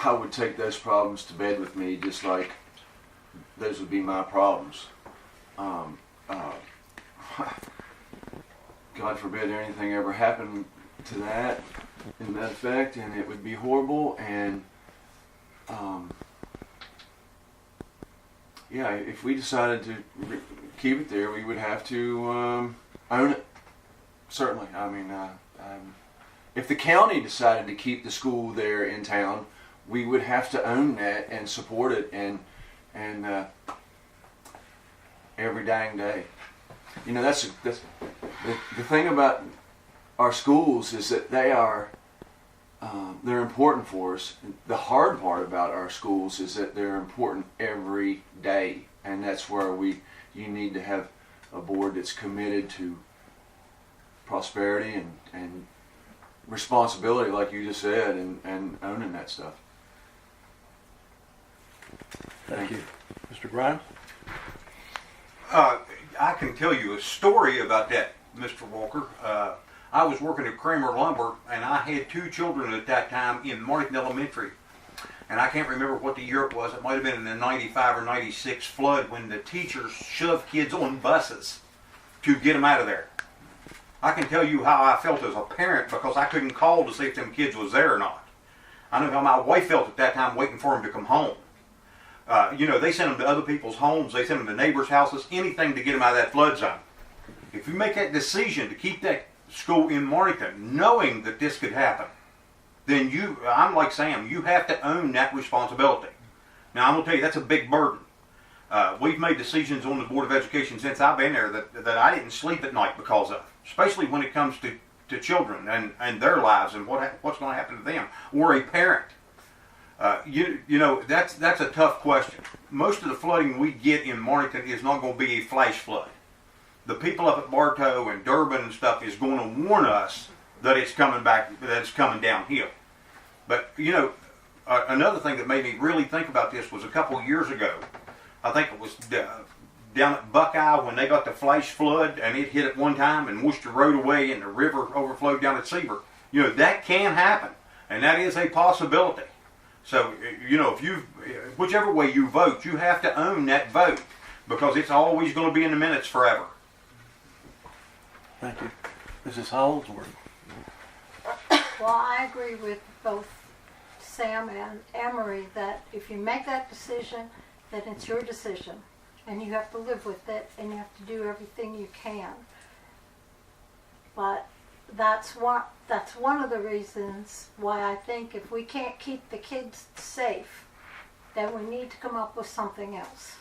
I would take those problems to bed with me, just like those would be my problems. God forbid anything ever happened to that in that effect, and it would be horrible. And yeah, if we decided to keep it there, we would have to own it. Certainly. I mean, if the county decided to keep the school there in town, we would have to own that and support it, and every dang day. You know, that's the thing about our schools is that they're important for us. The hard part about our schools is that they're important every day, and that's where you need to have a board that's committed to prosperity and responsibility, like you just said, and owning that stuff. Thank you. Mr. Grimes? I can tell you a story about that, Mr. Walker. I was working at Kramer Lumber, and I had 2 children at that time in Martin Elementary. And I can't remember what the year it was. It might have been in the 95 or 96 flood when the teachers shoved kids on buses to get them out of there. I can tell you how I felt as a parent because I couldn't call to see if them kids was there or not. I know how my wife felt at that time waiting for them to come home. You know, they sent them to other people's homes. They sent them to neighbors' houses, anything to get them out of that flood zone. If you make that decision to keep that school in Mornington, knowing that this could happen, then I'm like Sam, you have to own that responsibility. Now, I'm going to tell you, that's a big burden. We've made decisions on the Board of Education since I've been there that I didn't sleep at night because of, especially when it comes to children and their lives and what's going to happen to them, or a parent. You know, that's a tough question. Most of the flooding we get in Mornington is not going to be a flash flood. The people up at Bartow and Durbin and stuff is going to warn us that it's coming back, that it's coming downhill. But, you know, another thing that made me really think about this was a couple of years ago. I think it was down at Buckeye when they got the flash flood and it hit at one time and washed the road away and the river overflowed down at Seaver. You know, that can happen, and that is a possibility. So, you know, whichever way you vote, you have to own that vote because it's always going to be in the minutes forever. Thank you. Mrs. Holdsworth? Well, I agree with both Sam and Emery that if you make that decision, then it's your decision. And you have to live with it, and you have to do everything you can. But that's one of the reasons why I think if we can't keep the kids safe, then we need to come up with something else.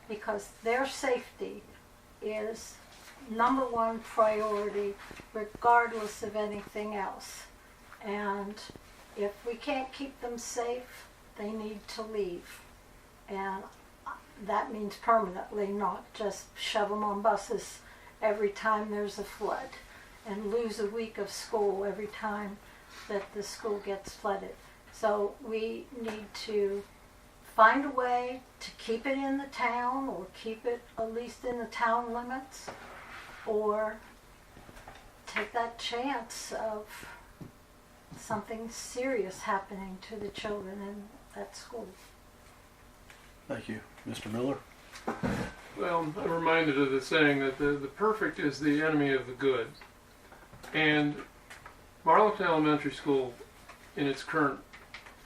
Because their safety is #1 priority regardless of anything else. And if we can't keep them safe, they need to leave. And that means permanently, not just shove them on buses every time there's a flood and lose a week of school every time that the school gets flooded. So we need to find a way to keep it in the town, or keep it at least in the town limits, or take that chance of something serious happening to the children in that school. Thank you. Mr. Miller? Well, I'm reminded of the saying that the perfect is the enemy of the good. And Marlton Elementary School, in its current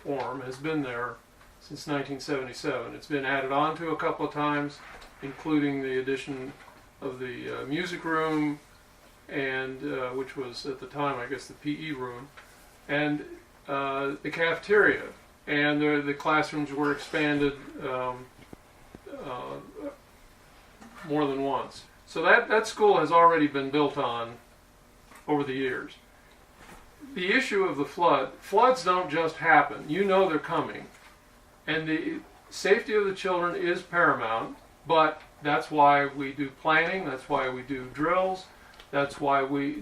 form, has been there since 1977. It's been added on to a couple of times, including the addition of the music room, and which was at the time, I guess, the PE room, and the cafeteria. And the classrooms were expanded more than once. So that school has already been built on over the years. The issue of the floods don't just happen. You know they're coming. And the safety of the children is paramount, but that's why we do planning, that's why we do drills, that's why we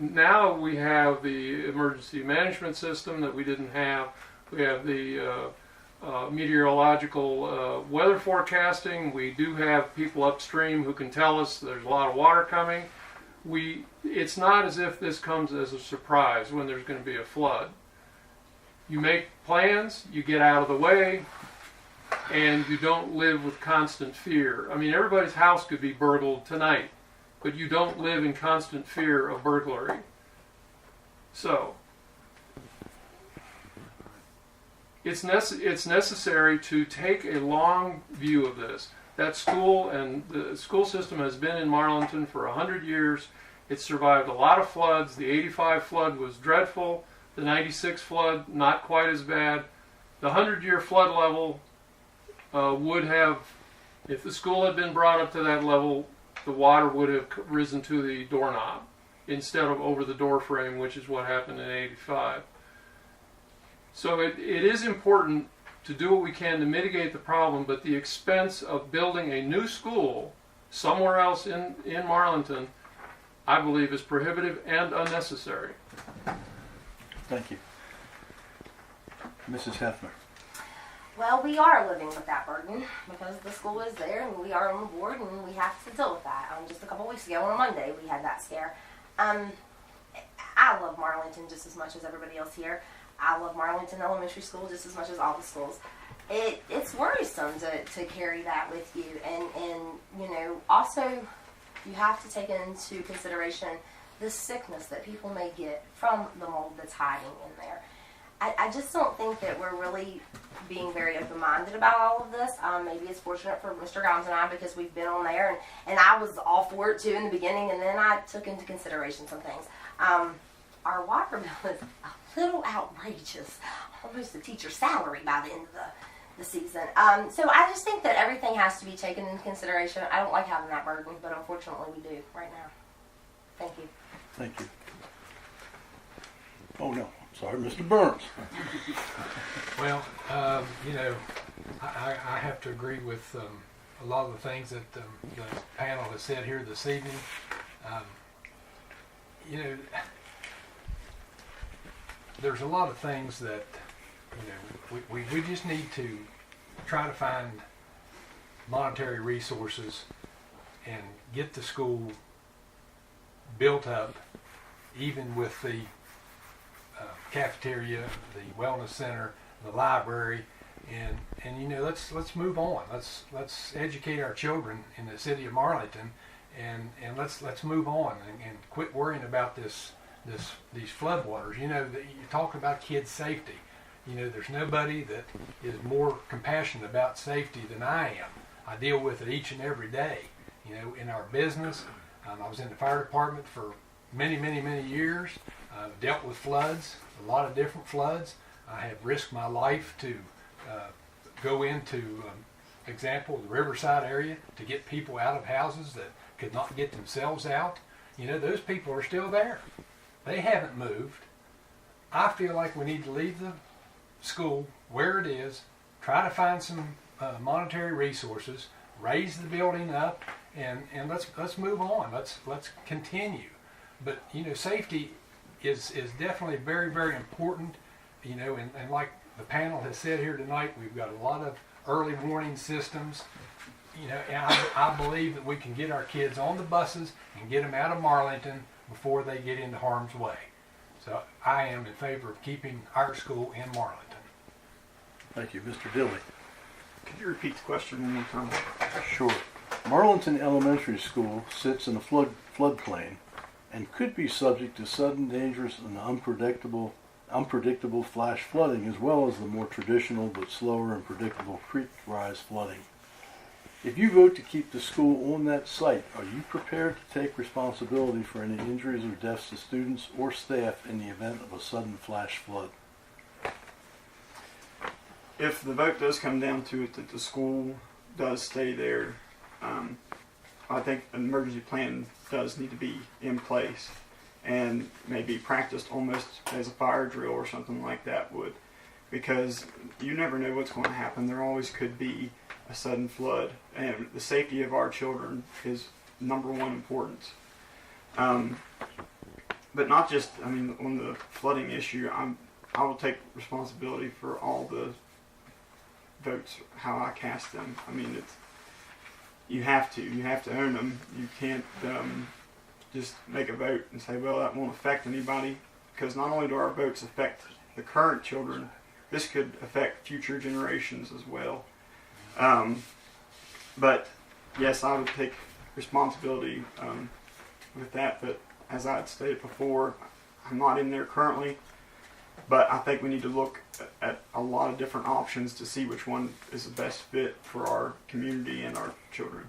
have the emergency management system that we didn't have. We have the meteorological weather forecasting. We do have people upstream who can tell us there's a lot of water coming. It's not as if this comes as a surprise when there's going to be a flood. You make plans, you get out of the way, and you don't live with constant fear. I mean, everybody's house could be burgled tonight, but you don't live in constant fear of burglary. So, it's necessary to take a long view of this. That school and the school system has been in Marlinton for 100 years. It's survived a lot of floods. The 85 flood was dreadful. The 96 flood, not quite as bad. The 100-year flood level would have, if the school had been brought up to that level, the water would have risen to the doorknob instead of over the door frame, which is what happened in 85. So it is important to do what we can to mitigate the problem, but the expense of building a new school somewhere else in Marlinton, I believe, is prohibitive and unnecessary. Thank you. Mrs. Hefner. Well, we are living with that burden because the school is there and we are on the board and we have to deal with that. Just a couple weeks ago on a Monday we had that scare. I love Marlinton just as much as everybody else here. I love Marlinton Elementary School just as much as all the schools. It's worrisome to carry that with you, and you know, also you have to take into consideration the sickness that people may get from the mold that's hiding in there. I just don't think that we're really being very open-minded about all of this. Maybe it's fortunate for Mr. Grimes and I because we've been on there, and I was all for it too in the beginning, and then I took into consideration some things. Our water bill is a little outrageous, almost a teacher's salary by the end of the season. So I just think that everything has to be taken into consideration. I don't like having that burden, but unfortunately we do right now. Thank you. Thank you. Oh, no. Sorry, Mr. Burns. Well, you know, I have to agree with a lot of the things that the panel has said here this evening. You know, there's a lot of things that, you know, we just need to try to find monetary resources and get the school built up, even with the cafeteria, the wellness center, the library, and you know, let's move on. Let's educate our children in the city of Marlinton, and let's move on and quit worrying about these floodwaters. You know, you talk about kids' safety. You know, there's nobody that is more compassionate about safety than I am. I deal with it each and every day. You know, in our business, I was in the fire department for many years. Dealt with floods, a lot of different floods. I have risked my life to go into, example, the Riverside area to get people out of houses that could not get themselves out. You know, those people are still there. They haven't moved. I feel like we need to leave the school where it is, try to find some monetary resources, raise the building up, and let's move on. Let's continue. But you know, safety is definitely very important. You know, and like the panel has said here tonight, we've got a lot of early warning systems. You know, and I believe that we can get our kids on the buses and get them out of Marlinton before they get into harm's way. So I am in favor of keeping our school in Marlinton. Thank you. Mr. Dilly. Could you repeat the question one more time? Sure. Marlinton Elementary School sits in a floodplain and could be subject to sudden, dangerous, and unpredictable flash flooding, as well as the more traditional but slower and predictable creek rise flooding. If you vote to keep the school on that site, are you prepared to take responsibility for any injuries or deaths to students or staff in the event of a sudden flash flood? If the vote does come down to it that the school does stay there, I think an emergency plan does need to be in place and maybe practiced almost as a fire drill or something like that would, because you never know what's going to happen. There always could be a sudden flood, and the safety of our children is number one importance. But not just, I mean, on the flooding issue, I will take responsibility for all the votes, how I cast them. I mean, you have to own them. You can't just make a vote and say, well, that won't affect anybody, because not only do our votes affect the current children, this could affect future generations as well. But yes, I would take responsibility with that. But as I had stated before, I'm not in there currently. But I think we need to look at a lot of different options to see which one is the best fit for our community and our children.